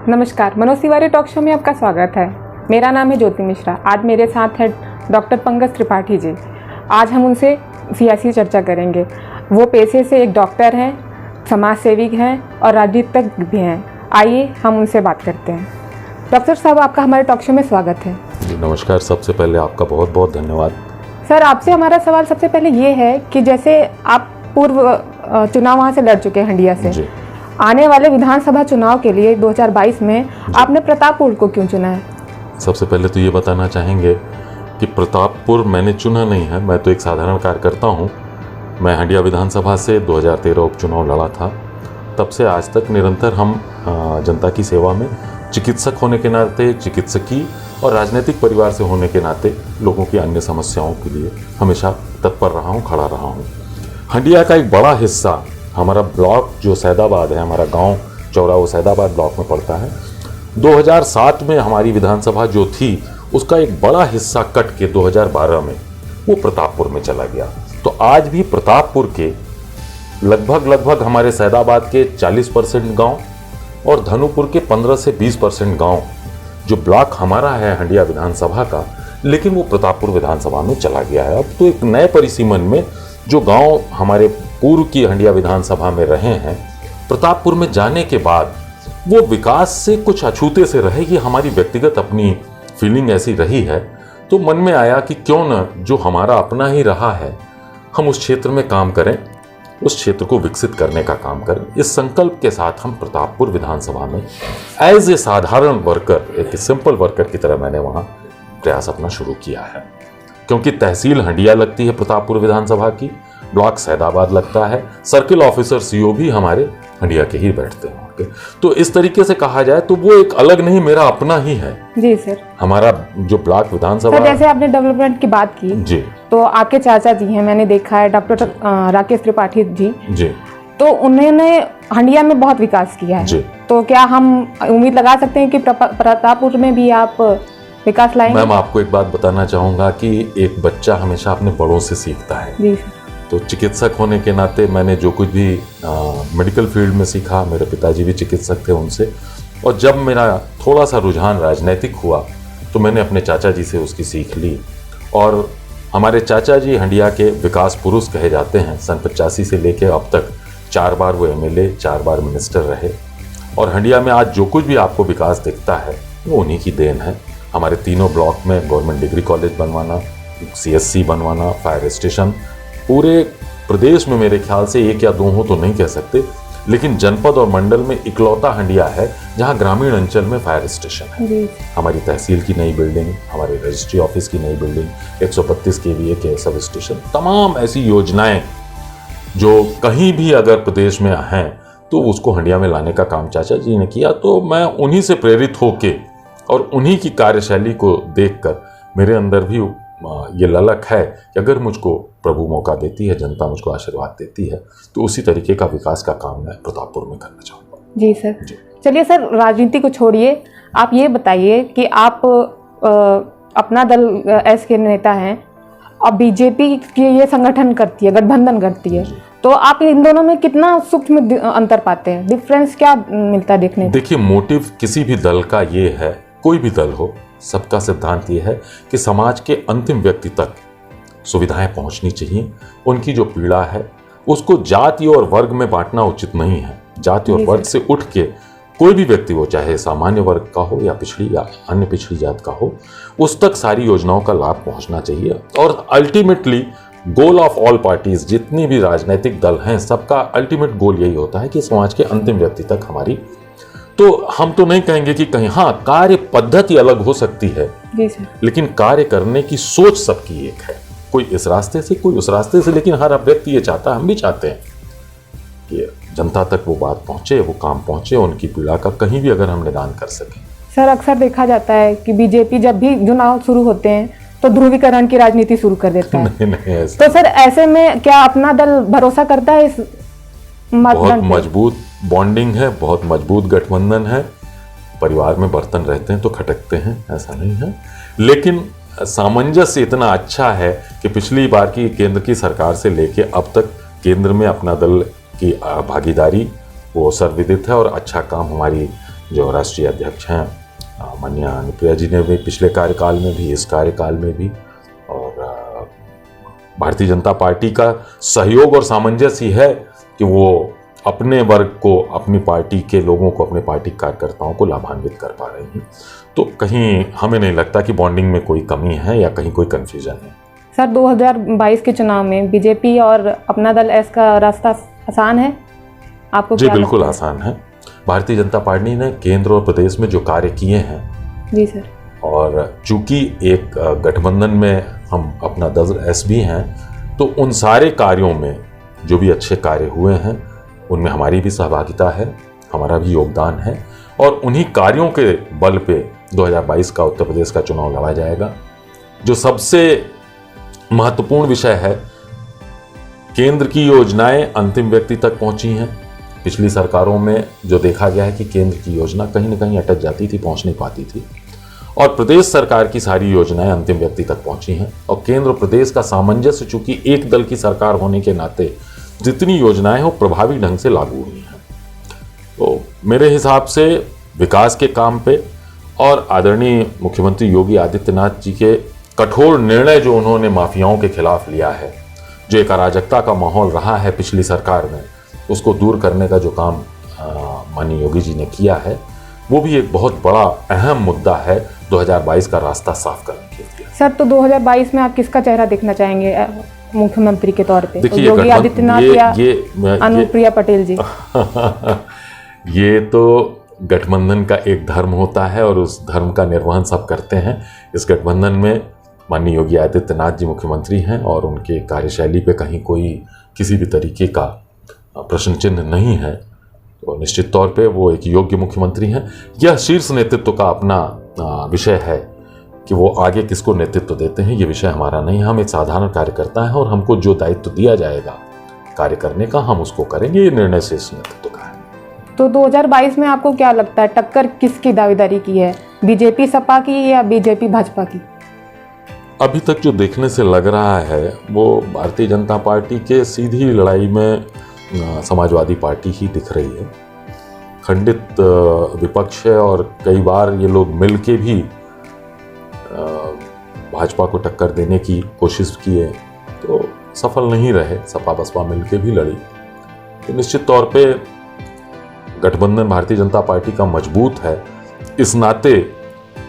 नमस्कार, Manoj Tiwari talk show में आपका स्वागत है। मेरा नाम है ज्योति मिश्रा। आज मेरे साथ है डॉक्टर पंकज त्रिपाठी जी। आज हम उनसे सियासी चर्चा करेंगे। वो पेशे से एक डॉक्टर हैं, समाज सेविक हैं और राजनीतिज्ञ भी हैं। आइए हम उनसे बात करते हैं। डॉक्टर साहब, आपका हमारे टॉक शो में स्वागत है। जी नमस्कार। सबसे पहले आपका बहुत बहुत धन्यवाद। सर, आपसे हमारा सवाल सबसे पहले ये है कि जैसे आप पूर्व चुनाव वहाँ से लड़ चुके हैं, हंडिया से जी। आने वाले विधानसभा चुनाव के लिए 2022 में आपने प्रतापपुर को क्यों चुना है? सबसे पहले तो ये बताना चाहेंगे कि प्रतापपुर मैंने चुना नहीं है, मैं तो एक साधारण कार्यकर्ता हूँ। मैं हंडिया विधानसभा से 2013 उपचुनाव लड़ा था। तब से आज तक निरंतर हम जनता की सेवा में चिकित्सक होने के नाते, चिकित्सकीय और राजनीतिक परिवार से होने के नाते लोगों की अन्य समस्याओं के लिए हमेशा तत्पर रहा हूँ, खड़ा रहा हूँ। हंडिया का एक बड़ा हिस्सा, हमारा ब्लॉक जो सैदाबाद है, हमारा गांव चौराहो सैदाबाद ब्लॉक में पड़ता है। 2007 में हमारी विधानसभा जो थी उसका एक बड़ा हिस्सा कट के 2012 में वो प्रतापपुर में चला गया। तो आज भी प्रतापपुर के लगभग हमारे सैदाबाद के 40% गांव और धनुपुर के 15 से 20% गांव जो ब्लॉक हमारा है हंडिया विधानसभा का, लेकिन वो प्रतापपुर विधानसभा में चला गया है। अब तो एक नए परिसीमन में जो गांव हमारे पूर्व की हंडिया विधानसभा में रहे हैं, प्रतापपुर में जाने के बाद वो विकास से कुछ अछूते से रहे। ये हमारी व्यक्तिगत अपनी फीलिंग ऐसी रही है। तो मन में आया कि क्यों न जो हमारा अपना ही रहा है, हम उस क्षेत्र में काम करें, उस क्षेत्र को विकसित करने का काम करें। इस संकल्प के साथ हम प्रतापपुर विधानसभा में एज ए साधारण वर्कर, एक सिंपल वर्कर की तरह मैंने वहाँ प्रयास अपना शुरू किया है। क्योंकि तहसील हंडिया लगती है प्रतापपुर विधानसभा की, ब्लॉक सैदाबाद लगता है, सर्किल ऑफिसर सीओ भी हमारे हंडिया के ही बैठते हैं। तो इस तरीके से कहा जाए तो वो एक अलग नहीं, मेरा अपना ही है। जी सर। हमारा जो ब्लॉक विधानसभा, जैसे आपने डेवलपमेंट की बात की जी, तो आपके चाचा जी हैं, मैंने देखा है, डॉक्टर राकेश त्रिपाठी जी जी, तो उन्होंने हंडिया में बहुत विकास किया है। तो क्या हम उम्मीद लगा सकते हैं कि प्रतापपुर में भी आप विकास लाएंगे? मैम, आपको एक बात बताना चाहूँगा कि एक बच्चा हमेशा अपने बड़ों से सीखता है। जी सर। तो चिकित्सक होने के नाते मैंने जो कुछ भी मेडिकल फील्ड में सीखा, मेरे पिताजी भी चिकित्सक थे उनसे, और जब मेरा थोड़ा सा रुझान राजनीतिक हुआ तो मैंने अपने चाचा जी से उसकी सीख ली। और हमारे चाचा जी हंडिया के विकास पुरुष कहे जाते हैं। सन 85 से लेकर अब तक 4 बार वो MLA, 4 बार मिनिस्टर रहे। और हंडिया में आज जो कुछ भी आपको विकास दिखता है वो उन्हीं की देन है। हमारे तीनों ब्लॉक में गवर्नमेंट डिग्री कॉलेज बनवाना, CSC बनवाना, फायर स्टेशन, पूरे प्रदेश में मेरे ख्याल से 1 या 2 हो तो नहीं कह सकते, लेकिन जनपद और मंडल में इकलौता हंडिया है जहां ग्रामीण अंचल में फायर स्टेशन है। हमारी तहसील की नई बिल्डिंग, हमारे रजिस्ट्री ऑफिस की नई बिल्डिंग, 132 kVA के सब स्टेशन, तमाम ऐसी योजनाएं जो कहीं भी अगर प्रदेश में हैं तो उसको हंडिया में लाने का काम चाचा जी ने किया। तो मैं उन्हीं से प्रेरित होके और उन्हीं की कार्यशैली को देखकर मेरे अंदर भी ये ललक है कि अगर मुझको प्रभु मौका देती है, जनता मुझको आशीर्वाद देती है, तो उसी तरीके का विकास का काम मैं प्रतापपुर में करना चाहूँगा। जी सर। चलिए सर, राजनीति को छोड़िए, आप ये बताइए कि आप अपना दल एस के नेता हैं और बीजेपी की ये संगठन करती है, गठबंधन करती है, तो आप इन दोनों में कितना सूक्ष्म अंतर पाते हैं? डिफरेंस क्या मिलता है देखने को? देखिए, मोटिव किसी भी दल का ये है, कोई भी दल हो, सबका सिद्धांत ये है कि समाज के अंतिम व्यक्ति तक सुविधाएं पहुंचनी चाहिए। उनकी जो पीड़ा है उसको जाति और वर्ग में बांटना उचित नहीं है। जाति और वर्ग से उठ के कोई भी व्यक्ति हो, चाहे सामान्य वर्ग का हो या पिछड़ी या अन्य पिछड़ी जात का हो, उस तक सारी योजनाओं का लाभ पहुंचना चाहिए। और ultimately goal of all parties, जितनी भी राजनीतिक दल हैं, सबका अल्टीमेट गोल यही होता है कि समाज के अंतिम व्यक्ति तक हमारी, तो हम तो नहीं कहेंगे कि कहीं, हाँ, कार्य पद्धति अलग हो सकती है, लेकिन कार्य करने की सोच सबकी एक है। कोई इस रास्ते से, कोई उस रास्ते से, लेकिन हर व्यक्ति ये चाहता है, हम भी चाहते हैं कि जनता तक वो बात पहुंचे, वो काम पहुंचे, उनकी पीड़ा का कहीं भी अगर हम निदान कर सकें। सर, अक्सर देखा जाता है कि बीजेपी जब भी चुनाव शुरू होते हैं तो ध्रुवीकरण की राजनीति शुरू कर देता है। नहीं, ऐसा तो सर, ऐसे में क्या अपना दल भरोसा करता है इस बहुत मजबूत बॉन्डिंग है, बहुत मजबूत गठबंधन है। परिवार में बर्तन रहते हैं तो खटकते हैं, ऐसा नहीं है, लेकिन सामंजस्य इतना अच्छा है कि पिछली बार की केंद्र की सरकार से लेके अब तक केंद्र में अपना दल की भागीदारी वो सर्वविदित है और अच्छा काम हमारी जो राष्ट्रीय अध्यक्ष हैं माननीय अनुप्रिया जी ने भी पिछले कार्यकाल में भी, इस कार्यकाल में भी, और भारतीय जनता पार्टी का सहयोग और सामंजस्य ही है कि वो अपने वर्ग को, अपनी पार्टी के लोगों को, अपने पार्टी कार्यकर्ताओं को लाभान्वित कर पा रही हैं। तो कहीं हमें नहीं लगता कि बॉन्डिंग में कोई कमी है या कहीं कोई कन्फ्यूजन है। सर 2022 के चुनाव में बीजेपी और अपना दल एस का रास्ता आसान है आपको? जी बिल्कुल आसान है। भारतीय जनता पार्टी ने केंद्र और प्रदेश में जो कार्य किए हैं, जी सर, और चूंकि एक गठबंधन में हम अपना दल एस भी हैं, तो उन सारे कार्यों में जो भी अच्छे कार्य हुए हैं उनमें हमारी भी सहभागिता है, हमारा भी योगदान है, और उन्हीं कार्यों के बल पे 2022 का उत्तर प्रदेश का चुनाव लड़ा जाएगा। जो सबसे महत्वपूर्ण विषय है, केंद्र की योजनाएं अंतिम व्यक्ति तक पहुंची हैं। पिछली सरकारों में जो देखा गया है कि केंद्र की योजना कहीं ना कहीं अटक जाती थी, पहुंच नहीं पाती थी, और प्रदेश सरकार की सारी योजनाएं अंतिम व्यक्ति तक पहुंची हैं। और केंद्र प्रदेश का सामंजस्य, चूंकि एक दल की सरकार होने के नाते जितनी योजनाएं हो प्रभावी ढंग से लागू हुई हैं। तो मेरे हिसाब से विकास के काम पे और आदरणीय मुख्यमंत्री योगी आदित्यनाथ जी के कठोर निर्णय जो उन्होंने माफियाओं के खिलाफ लिया है, जो एक अराजकता का माहौल रहा है पिछली सरकार में, उसको दूर करने का जो काम माननीय योगी जी ने किया है, वो भी एक बहुत बड़ा अहम मुद्दा है 2022 का रास्ता साफ करने के लिए। सर तो 2022 में आप किसका चेहरा देखना चाहेंगे मुख्यमंत्री के तौर पे? देखिए, योगी आदित्यनाथ या अनुप्रिया पटेल जी? ये तो गठबंधन का एक धर्म होता है और उस धर्म का निर्वहन सब करते हैं। इस गठबंधन में माननीय योगी आदित्यनाथ जी मुख्यमंत्री हैं और उनके कार्यशैली पे कहीं कोई किसी भी तरीके का प्रश्न चिन्ह नहीं है। तो निश्चित तौर पे वो एक योग्य मुख्यमंत्री हैं। यह शीर्ष नेतृत्व का अपना विषय है कि वो आगे किसको नेतृत्व देते हैं, ये विषय हमारा नहीं है। हम एक साधारण कार्यकर्ता हैं और हमको जो दायित्व दिया जाएगा कार्य करने का, हम उसको करेंगे। ये निर्णय शीर्ष नेतृत्व का है। तो 2022 में आपको क्या लगता है, टक्कर किसकी दावेदारी की है, बीजेपी सपा की या बीजेपी भाजपा की? अभी तक जो देखने से लग रहा है वो भारतीय जनता पार्टी के सीधी लड़ाई में समाजवादी पार्टी ही दिख रही है। खंडित विपक्ष है और कई बार ये लोग मिल के भी भाजपा को टक्कर देने की कोशिश किए तो सफल नहीं रहे। सपा बसपा मिल के भी लड़ी। तो निश्चित तौर पे गठबंधन भारतीय जनता पार्टी का मजबूत है, इस नाते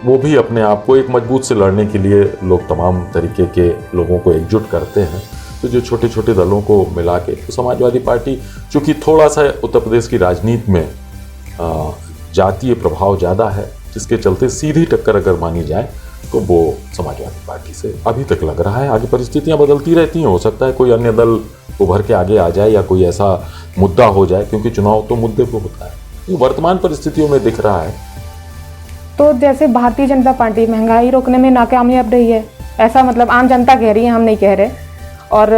वो भी अपने आप को एक मजबूत से लड़ने के लिए लोग तमाम तरीके के लोगों को एकजुट करते हैं। तो जो छोटे छोटे दलों को मिला के, तो समाजवादी पार्टी चूँकि थोड़ा सा उत्तर प्रदेश की राजनीति में जातीय प्रभाव ज़्यादा है, जिसके चलते सीधी टक्कर अगर मानी जाए तो वो समाजवादी पार्टी से अभी तक लग रहा है। आगे परिस्थितियां बदलती रहती हैं, हो सकता है कोई अन्य दल उभर के आगे आ जाए या कोई ऐसा मुद्दा हो जाए, क्योंकि चुनाव तो मुद्दे पर होता है। ये वर्तमान परिस्थितियों में दिख रहा है। तो जैसे भारतीय जनता पार्टी महंगाई रोकने में नाकामयाब रही है, ऐसा मतलब आम जनता कह रही है, हम नहीं कह रहे, और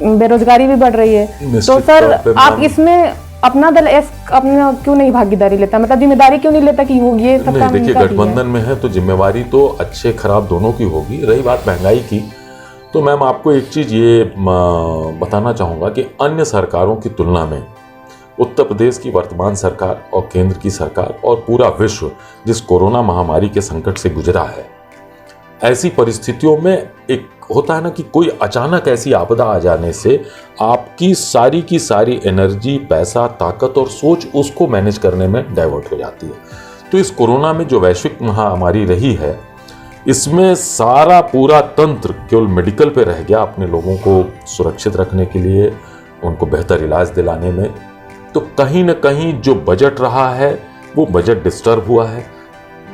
बेरोजगारी भी बढ़ रही है। तो सर आप इसमें अपना दल अपना क्यों नहीं भागीदारी लेता, मतलब जिम्मेदारी क्यों नहीं लेता कि वो ये सब काम? देखिए, गठबंधन में है तो जिम्मेवारी तो अच्छे खराब दोनों की होगी। रही बात महंगाई की, तो मैम आपको एक चीज़ ये बताना चाहूँगा कि अन्य सरकारों की तुलना में उत्तर प्रदेश की वर्तमान सरकार और केंद्र की सरकार और पूरा विश्व जिस कोरोना महामारी के संकट से गुजरा है, ऐसी परिस्थितियों में एक होता है ना कि कोई अचानक ऐसी आपदा आ जाने से आपकी सारी की सारी एनर्जी, पैसा, ताकत और सोच उसको मैनेज करने में डाइवर्ट हो जाती है। तो इस कोरोना में जो वैश्विक महामारी रही है, इसमें सारा पूरा तंत्र केवल मेडिकल पे रह गया, अपने लोगों को सुरक्षित रखने के लिए, उनको बेहतर इलाज दिलाने में। तो कहीं ना कहीं जो बजट रहा है वो बजट डिस्टर्ब हुआ है।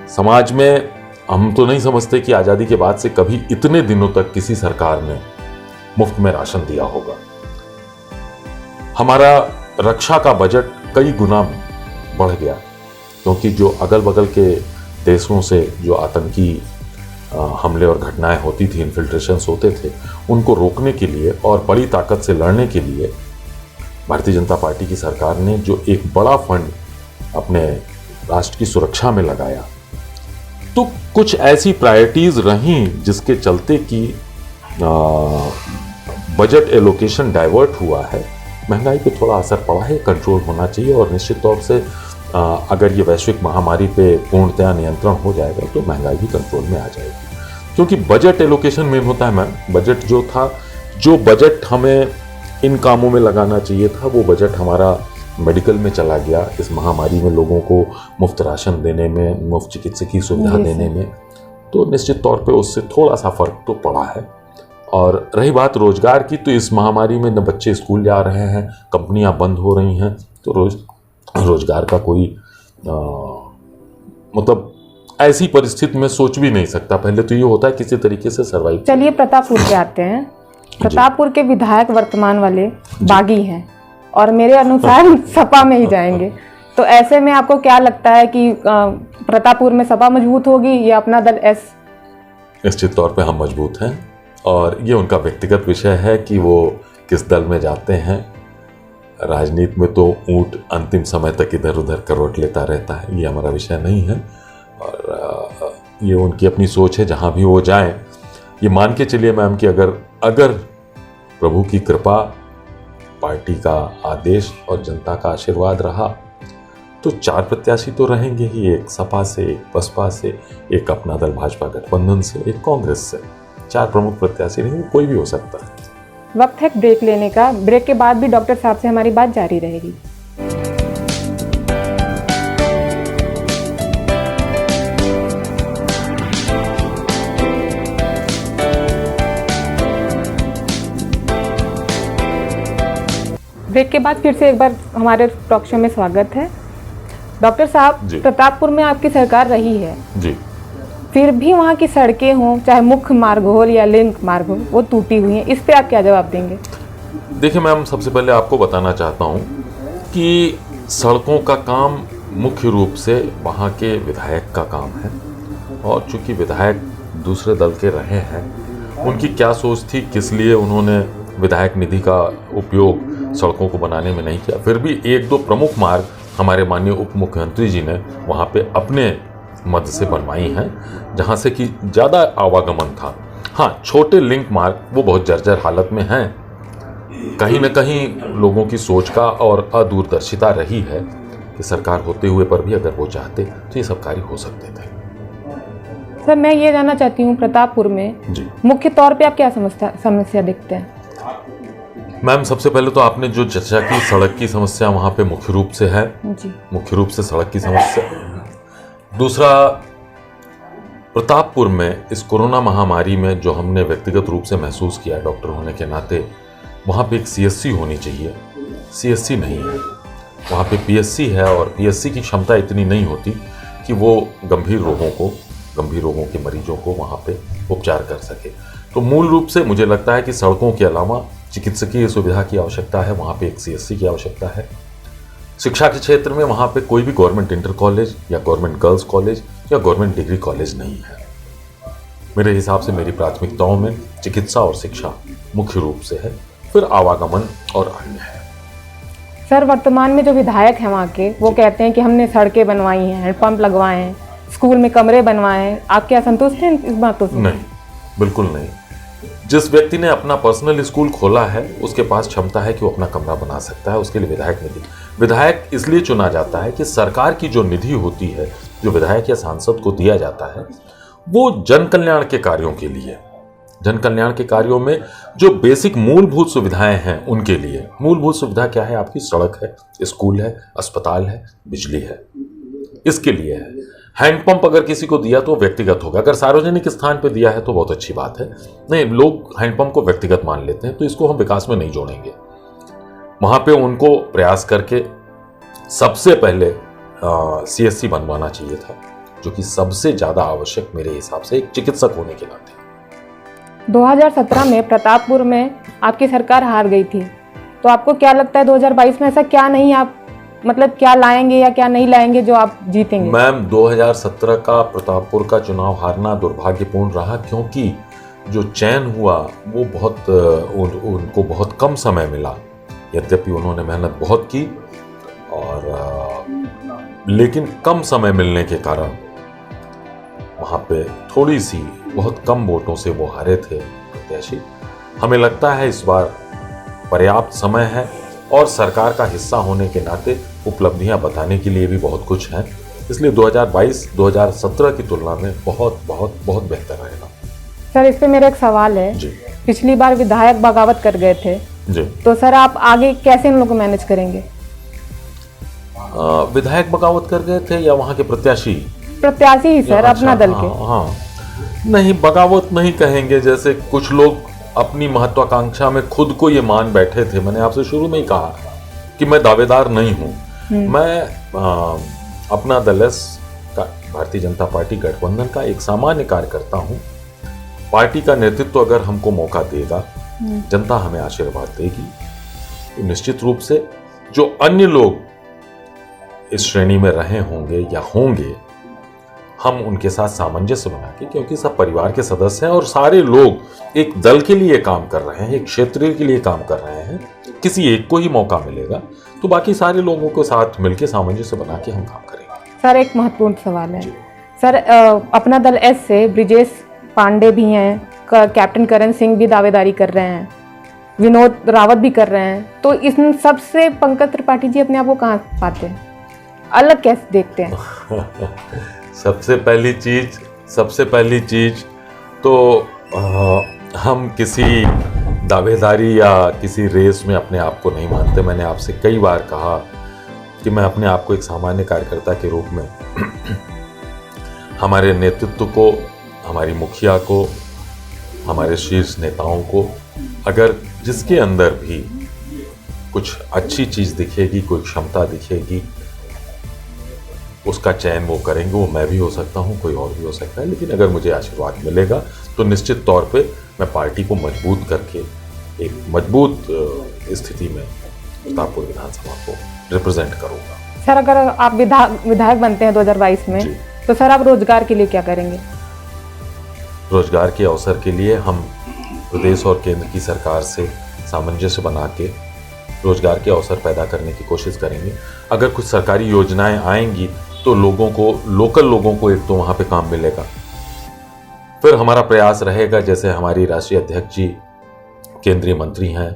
समाज में हम तो नहीं समझते कि आज़ादी के बाद से कभी इतने दिनों तक किसी सरकार ने मुफ्त में राशन दिया होगा। हमारा रक्षा का बजट कई गुना बढ़ गया, क्योंकि जो अगल बगल के देशों से जो आतंकी हमले और घटनाएं होती थी, इन्फिल्ट्रेशंस होते थे, उनको रोकने के लिए और बड़ी ताकत से लड़ने के लिए भारतीय जनता पार्टी की सरकार ने जो एक बड़ा फंड अपने राष्ट्र की सुरक्षा में लगाया, तो कुछ ऐसी प्रायोरिटीज रहीं जिसके चलते कि बजट एलोकेशन डाइवर्ट हुआ है। महंगाई पे थोड़ा असर पड़ा है, कंट्रोल होना चाहिए, और निश्चित तौर से अगर ये वैश्विक महामारी पे पूर्णतया नियंत्रण हो जाएगा तो महंगाई भी कंट्रोल में आ जाएगी। क्योंकि बजट एलोकेशन मेन होता है मैम। बजट जो था, जो बजट हमें इन कामों में लगाना चाहिए था, वो बजट हमारा मेडिकल में चला गया, इस महामारी में लोगों को मुफ्त राशन देने में, मुफ्त चिकित्सकीय सुविधा देने में। तो निश्चित तौर पे उससे थोड़ा सा फर्क तो पड़ा है। और रही बात रोजगार की, तो इस महामारी में न बच्चे स्कूल जा रहे हैं, कंपनियां बंद हो रही हैं, तो रोजगार का कोई मतलब ऐसी परिस्थिति में सोच भी नहीं सकता। पहले तो ये होता है किसी तरीके से सर्वाइव। चलिए प्रतापपुर के आते हैं। प्रतापपुर के विधायक वर्तमान वाले बागी हैं और मेरे अनुसार सपा में ही जाएंगे। तो ऐसे में आपको क्या लगता है कि प्रतापपुर में सपा मजबूत होगी या अपना दल एस? निश्चित तौर पे हम मजबूत हैं और ये उनका व्यक्तिगत विषय है कि वो किस दल में जाते हैं। राजनीति में तो ऊंट अंतिम समय तक इधर उधर करवट लेता रहता है, ये हमारा विषय नहीं है। और ये उनकी अपनी सोच है, जहाँ भी वो जाएं। ये मान के चलिए मैम कि अगर प्रभु की कृपा, पार्टी का आदेश और जनता का आशीर्वाद रहा तो 4 प्रत्याशी तो रहेंगे ही। एक सपा से, एक बसपा से, एक अपना दल भाजपा गठबंधन से, एक कांग्रेस से। 4 प्रमुख प्रत्याशी नहीं, वो कोई भी हो सकता है। वक्त है ब्रेक लेने का। ब्रेक के बाद भी डॉक्टर साहब से हमारी बात जारी रहेगी। ब्रेक के बाद फिर से एक बार हमारे टॉक शो में स्वागत है। डॉक्टर साहब, प्रतापपुर में आपकी सरकार रही है जी, फिर भी वहाँ की सड़कें हों, चाहे मुख्य मार्ग हो या लिंक मार्ग हो, वो टूटी हुई हैं। इस पे आप क्या जवाब देंगे? देखिए मैम, सबसे पहले आपको बताना चाहता हूँ कि सड़कों का काम मुख्य रूप से वहाँ के विधायक का काम है। और चूंकि विधायक दूसरे दल के रहे हैं, उनकी क्या सोच थी, किस लिए उन्होंने विधायक निधि का उपयोग सड़कों को बनाने में नहीं किया। फिर भी 1-2 प्रमुख मार्ग हमारे माननीय उप मुख्यमंत्री जी ने वहाँ पे अपने मद से बनवाई हैं, जहाँ से कि ज़्यादा आवागमन था। हाँ, छोटे लिंक मार्ग वो बहुत जर्जर हालत में हैं। कहीं न कहीं लोगों की सोच का और अदूरदर्शिता रही है कि सरकार होते हुए पर भी अगर वो चाहते तो ये सब कार्य हो सकते थे। सर, मैं ये जानना चाहती हूँ, प्रतापपुर में जी मुख्य तौर पे आप क्या समस्या देखते हैं? मैम, सबसे पहले तो आपने जो चर्चा की, सड़क की समस्या वहाँ पे मुख्य रूप से है जी, मुख्य रूप से सड़क की समस्या। दूसरा, प्रतापपुर में इस कोरोना महामारी में जो हमने व्यक्तिगत रूप से महसूस किया डॉक्टर होने के नाते, वहाँ पे एक सीएससी होनी चाहिए। सीएससी नहीं है वहाँ पे, पीएससी है और पीएससी की क्षमता इतनी नहीं होती कि वो गंभीर रोगों के मरीजों को वहाँ पे उपचार कर सके। तो मूल रूप से मुझे लगता है कि सड़कों के अलावा चिकित्सकीय सुविधा की आवश्यकता है, वहाँ पे एक सीएससी की आवश्यकता है। शिक्षा के क्षेत्र में वहाँ पे कोई भी गवर्नमेंट इंटर कॉलेज या गवर्नमेंट गर्ल्स कॉलेज या गवर्नमेंट डिग्री कॉलेज नहीं है। मेरे हिसाब से मेरी प्राथमिकताओं में चिकित्सा और शिक्षा मुख्य रूप से है, फिर आवागमन और अन्य है। सर, वर्तमान में जो विधायक हैं वहाँ के, वो कहते हैं कि हमने सड़कें बनवाई हैं, हैंडपंप लगवाए हैं, स्कूल में कमरे बनवाए हैं। आप क्या संतुष्ट हैं इस बातों से? नहीं, बिल्कुल नहीं। जिस व्यक्ति ने अपना पर्सनल स्कूल खोला है, उसके पास क्षमता है कि वो अपना कमरा बना सकता है। उसके लिए विधायक इसलिए चुना जाता है कि सरकार की जो निधि होती है, जो विधायक या सांसद को दिया जाता है, वो जन कल्याण के कार्यों के लिए, जन कल्याण के कार्यों में जो बेसिक मूलभूत सुविधाएं हैं उनके लिए। मूलभूत सुविधा क्या है? आपकी सड़क है, स्कूल है, अस्पताल है, बिजली है, इसके लिए है। हैंडपंप अगर किसी को दिया तो व्यक्तिगत होगा, अगर सार्वजनिक स्थान पे दिया है तो बहुत अच्छी बात है। नहीं, लोग हैंडपंप को व्यक्तिगत मान लेते हैं, तो इसको हम विकास में नहीं जोड़ेंगे। वहां पे उनको प्रयास करके सबसे पहले सीएससी बनवाना चाहिए था, जो कि सबसे ज्यादा आवश्यक मेरे हिसाब से एक चिकित्सक होने के नाते। 2017 में प्रतापपुर में आपकी सरकार हार गई थी, तो आपको क्या लगता है 2022 में ऐसा क्या नहीं, आप मतलब क्या लाएंगे या क्या नहीं लाएंगे जो आप जीतेंगे? मैम, 2017 का प्रतापपुर का चुनाव हारना दुर्भाग्यपूर्ण रहा, क्योंकि जो चयन हुआ वो उनको बहुत कम समय मिला। यद्यपि उन्होंने मेहनत बहुत की और लेकिन कम समय मिलने के कारण वहाँ पे थोड़ी सी बहुत कम वोटों से वो हारे थे प्रत्याशी। हमें लगता है इस बार पर्याप्त समय है और सरकार का हिस्सा होने के नाते उपलब्धियां बताने के लिए भी बहुत कुछ हैं। इसलिए 2022-2017 की तुलना में बहुत बहुत बहुत बेहतर रहेगा। सर, इस पे मेरा एक सवाल है। जी पिछली बार विधायक बगावत कर गए थे, जी। तो सर आप आगे कैसे इन लोगों को मैनेज करेंगे? विधायक बगावत कर गए थे या वहाँ के प्रत्याशी? प्रत्याशी ही सर, अच्छा, अपना दल के। हाँ, नहीं, बगावत नहीं कहेंगे। जैसे कुछ लोग अपनी महत्वाकांक्षा में खुद को ये मान बैठे थे। मैंने आपसे शुरू में ही कहा कि मैं दावेदार नहीं हूँ। मैं अपना दल एस का, भारतीय जनता पार्टी गठबंधन का एक सामान्य कार्यकर्ता हूँ। पार्टी का नेतृत्व अगर हमको मौका देगा, जनता हमें आशीर्वाद देगी, तो निश्चित रूप से जो अन्य लोग इस श्रेणी में रहे होंगे या होंगे, हम उनके साथ सामंजस्य बना के, क्योंकि सब परिवार के सदस्य हैं और सारे लोग एक दल के लिए काम कर रहे हैं, एक क्षेत्र के लिए काम कर रहे हैं। किसी एक को ही मौका मिलेगा तो बाकी सारे लोगों के साथ मिलकर सामंजस्य बना के हम काम करेंगे। सर, एक महत्वपूर्ण सवाल है सर, अपना दल एस से ब्रिजेश पांडे भी हैं, कैप्टन करण सिंह भी दावेदारी कर रहे हैं, विनोद रावत भी कर रहे हैं, तो इन सबसे पंकज त्रिपाठी जी अपने आप को कहाँ पाते हैं, अलग कैसे देखते हैं? सबसे पहली चीज तो हम किसी दावेदारी या किसी रेस में अपने आप को नहीं मानते। मैंने आपसे कई बार कहा कि मैं अपने आप को एक सामान्य कार्यकर्ता के रूप में हमारे नेतृत्व को, हमारी मुखिया को, हमारे शीर्ष नेताओं को, अगर जिसके अंदर भी कुछ अच्छी चीज़ दिखेगी, कोई क्षमता दिखेगी, उसका चयन वो करेंगे। वो मैं भी हो सकता हूँ, कोई और भी हो सकता है, लेकिन अगर मुझे आशीर्वाद मिलेगा तो निश्चित तौर पे मैं पार्टी को मजबूत करके एक मजबूत स्थिति में प्रतापपुर विधानसभा को रिप्रेजेंट करूँगा। सर, अगर आप विधायक बनते हैं 2022 में, तो सर आप रोजगार के लिए क्या करेंगे? रोजगार के अवसर के लिए हम प्रदेश और केंद्र की सरकार से सामंजस्य बना के रोजगार के अवसर पैदा करने की कोशिश करेंगे। अगर कुछ सरकारी योजनाएं आएंगी तो लोगों को, लोकल लोगों को एक तो वहाँ पे काम मिलेगा। फिर हमारा प्रयास रहेगा, जैसे हमारी राष्ट्रीय अध्यक्ष जी केंद्रीय मंत्री हैं,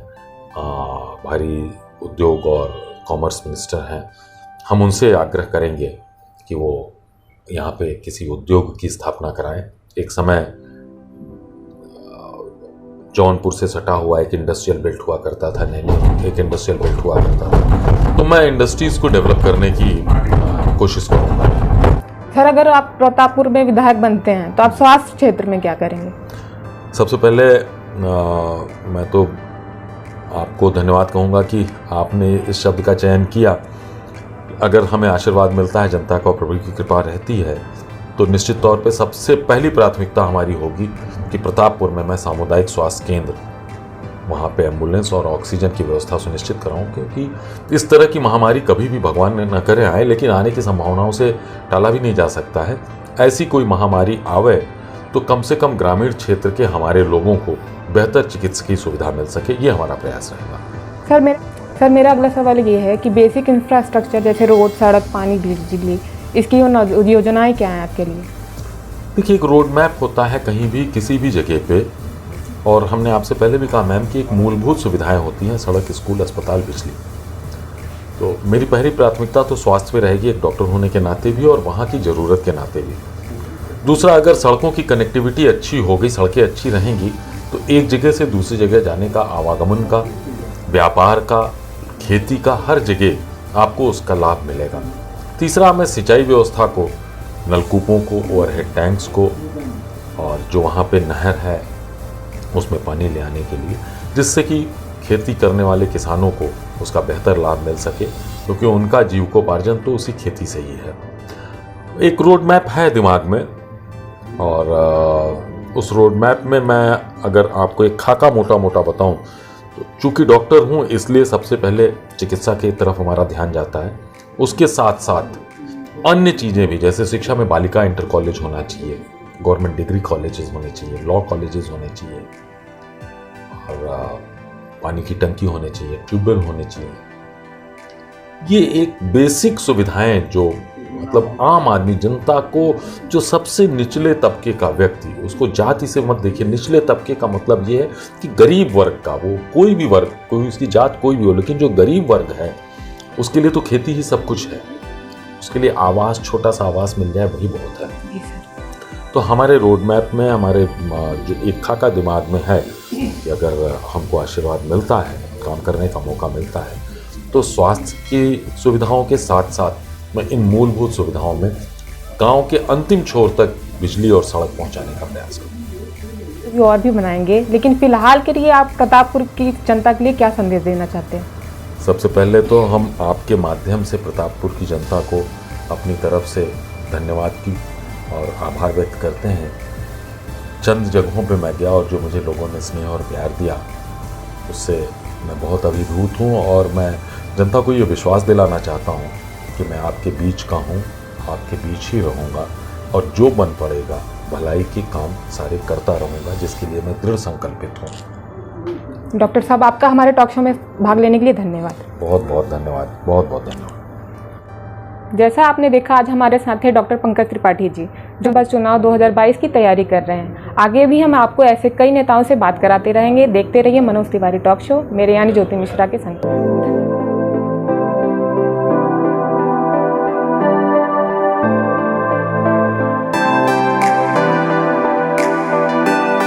भारी उद्योग और कॉमर्स मिनिस्टर हैं, हम उनसे आग्रह करेंगे कि वो यहाँ पे किसी उद्योग की स्थापना कराएं। एक समय जौनपुर से सटा हुआ एक इंडस्ट्रियल बेल्ट हुआ करता था, नहीं एक इंडस्ट्रियल बेल्ट हुआ करता था, तो मैं इंडस्ट्रीज को डेवलप करने की कोशिश करूँगा। सर, अगर आप प्रतापपुर में विधायक बनते हैं तो आप स्वास्थ्य क्षेत्र में क्या करेंगे? सबसे पहले मैं तो आपको धन्यवाद कहूँगा कि आपने इस शब्द का चयन किया। अगर हमें आशीर्वाद मिलता है, जनता का, प्रभु की कृपा रहती है, तो निश्चित तौर पे सबसे पहली प्राथमिकता हमारी होगी कि प्रतापपुर में मैं सामुदायिक स्वास्थ्य केंद्र, वहाँ पे एम्बुलेंस और ऑक्सीजन की व्यवस्था सुनिश्चित कराऊं, क्योंकि इस तरह की महामारी कभी भी भगवान न करे आए, लेकिन आने की संभावनाओं से टाला भी नहीं जा सकता है। ऐसी कोई महामारी आवे तो कम से कम ग्रामीण क्षेत्र के हमारे लोगों को बेहतर चिकित्सकीय सुविधा मिल सके, ये हमारा प्रयास रहेगा। सर, मेरा अगला सवाल ये है कि बेसिक इंफ्रास्ट्रक्चर जैसे रोड, सड़क, पानी, बिजली, इसकी योजनाएं क्या हैं आपके लिए? देखिए, एक रोड मैप होता है कहीं भी, किसी भी जगह पे, और हमने आपसे पहले भी कहा मैम कि एक मूलभूत सुविधाएं होती हैं, सड़क, स्कूल, अस्पताल, बिजली। तो मेरी पहली प्राथमिकता तो स्वास्थ्य पे रहेगी, एक डॉक्टर होने के नाते भी और वहाँ की ज़रूरत के नाते भी। दूसरा, अगर सड़कों की कनेक्टिविटी अच्छी हो गई, सड़कें अच्छी रहेंगी, तो एक जगह से दूसरी जगह जाने का, आवागमन का, व्यापार का, खेती का, हर जगह आपको उसका लाभ मिलेगा। तीसरा, मैं सिंचाई व्यवस्था को, नलकूपों को, ओवरहेड टैंक्स को, और जो वहाँ पे नहर है उसमें पानी ले आने के लिए, जिससे कि खेती करने वाले किसानों को उसका बेहतर लाभ मिल सके, क्योंकि उनका जीविकोपार्जन तो उसी खेती से ही है। एक रोड मैप है दिमाग में, और उस रोड मैप में मैं अगर आपको एक खाका मोटा मोटा बताऊं, तो चूँकि डॉक्टर हूं इसलिए सबसे पहले चिकित्सा की तरफ हमारा ध्यान जाता है। उसके साथ साथ अन्य चीज़ें भी, जैसे शिक्षा में बालिका इंटर कॉलेज होना चाहिए, गवर्नमेंट डिग्री कॉलेजेस होने चाहिए, लॉ कॉलेजेस होने चाहिए, और पानी की टंकी होने चाहिए, ट्यूबवेल होने चाहिए। ये एक बेसिक सुविधाएं जो मतलब आम आदमी, जनता को, जो सबसे निचले तबके का व्यक्ति, उसको जाति से मत देखिए, निचले तबके का मतलब ये है कि गरीब वर्ग का, वो कोई भी वर्ग, कोई उसकी जात कोई भी हो, लेकिन जो गरीब वर्ग है उसके लिए तो खेती ही सब कुछ है। उसके लिए आवास, छोटा सा आवास मिल जाए वही बहुत है। जी सर। तो हमारे रोड मैप में, हमारे जो एक खाका दिमाग में है कि अगर हमको आशीर्वाद मिलता है, काम करने का मौका मिलता है, तो स्वास्थ्य की सुविधाओं के साथ साथ मैं इन मूलभूत सुविधाओं में गांव के अंतिम छोर तक बिजली और सड़क पहुंचाने का प्रयास करूँ। भी और भी बनाएंगे, लेकिन फिलहाल के लिए आप प्रतापपुर की जनता के लिए क्या संदेश देना चाहते हैं? सबसे पहले तो हम आपके माध्यम से प्रतापपुर की जनता को अपनी तरफ से धन्यवाद की और आभार व्यक्त करते हैं। चंद जगहों पे मैं गया और जो मुझे लोगों ने स्नेह और प्यार दिया, उससे मैं बहुत अभिभूत हूँ और मैं जनता को ये विश्वास दिलाना चाहता हूँ कि मैं आपके बीच का हूँ, आपके बीच ही रहूँगा और जो बन पड़ेगा भलाई के काम सारे करता रहूँगा, जिसके लिए मैं दृढ़ संकल्पित हूँ। डॉक्टर साहब, आपका हमारे टॉक शो में भाग लेने के लिए धन्यवाद। बहुत बहुत धन्यवाद, बहुत बहुत धन्यवाद। जैसा आपने देखा, आज हमारे साथ थे डॉक्टर पंकज त्रिपाठी जी, जो बस चुनाव 2022 की तैयारी कर रहे हैं। आगे भी हम आपको ऐसे कई नेताओं से बात कराते रहेंगे। देखते रहिए मनोज तिवारी टॉक शो, मेरे यानी ज्योति मिश्रा के संग।